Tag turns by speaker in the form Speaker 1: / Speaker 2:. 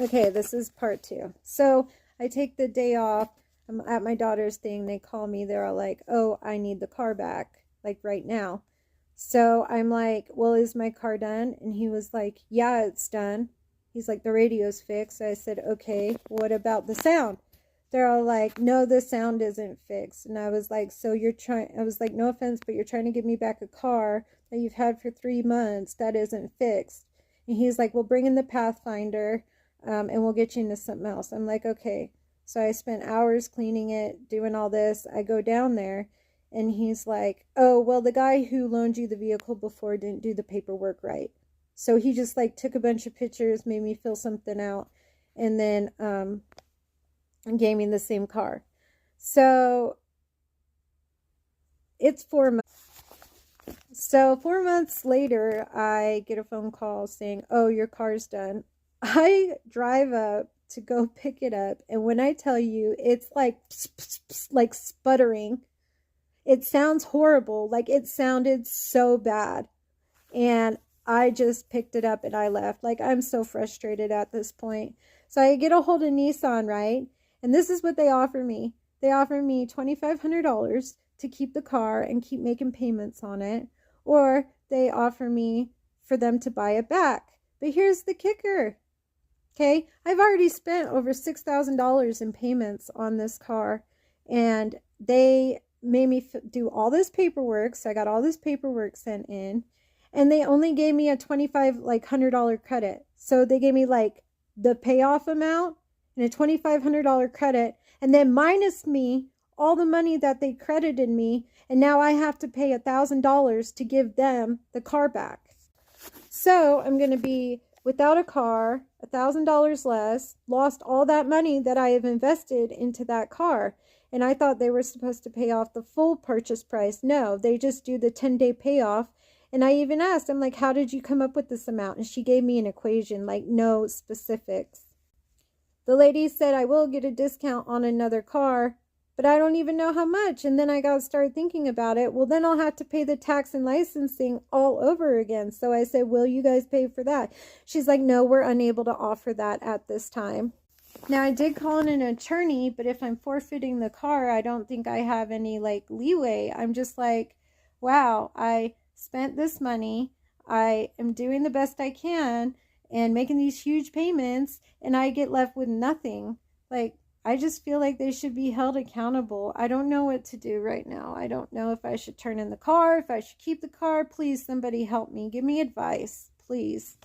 Speaker 1: Okay, this is part 2. So I take the day off. I'm at my daughter's thing. They call me. They're all like, oh, I need the car back, like right now. So I'm like, well, is my car done? And he was like, yeah, it's done. He's like, the radio's fixed. I said, okay, what about the sound? They're all like, no, the sound isn't fixed. And I was like, so you're trying, I was like, no offense, but you're trying to give me back a car that you've had for 3 months that isn't fixed. And he's like, well, bring in the Pathfinder. And we'll get you into something else. I'm like, okay. So I spent hours cleaning it, doing all this. I go down there and he's like, oh, well, the guy who loaned you the vehicle before didn't do the paperwork right. So he just like took a bunch of pictures, made me fill something out, and then gave me the same car. So it's 4 months. So 4 months later, I get a phone call saying, oh, your car's done. I drive up to go pick it up, and when I tell you, it's like sputtering. It sounds horrible. Like, it sounded so bad. And I just picked it up and I left. Like, I'm so frustrated at this point. So I get a hold of Nissan, right? And this is what they offer me. They offer me $2,500 to keep the car and keep making payments on it. Or they offer me for them to buy it back. But here's the kicker. Okay, I've already spent over $6,000 in payments on this car, and they made me do all this paperwork. So I got all this paperwork sent in, and they only gave me a $2,500 credit. So they gave me like the payoff amount and a $2,500 credit, and then minus me all the money that they credited me, and now I have to pay $1,000 to give them the car back. So I'm going to be without a car, $1,000 less, lost all that money that I have invested into that car. And I thought they were supposed to pay off the full purchase price. No, they just do the 10-day payoff. And I even asked, I'm like, how did you come up with this amount? And she gave me an equation, like no specifics. The lady said, I will get a discount on another car, but I don't even know how much. And then I got to start thinking about it. Well, then I'll have to pay the tax and licensing all over again. So I said, will you guys pay for that? She's like, no, we're unable to offer that at this time. Now, I did call in an attorney, but if I'm forfeiting the car, I don't think I have any like leeway. I'm just like, wow, I spent this money. I am doing the best I can and making these huge payments, and I get left with nothing. Like, I just feel like they should be held accountable. I don't know what to do right now. I don't know if I should turn in the car, if I should keep the car. Please, somebody help me. Give me advice, please.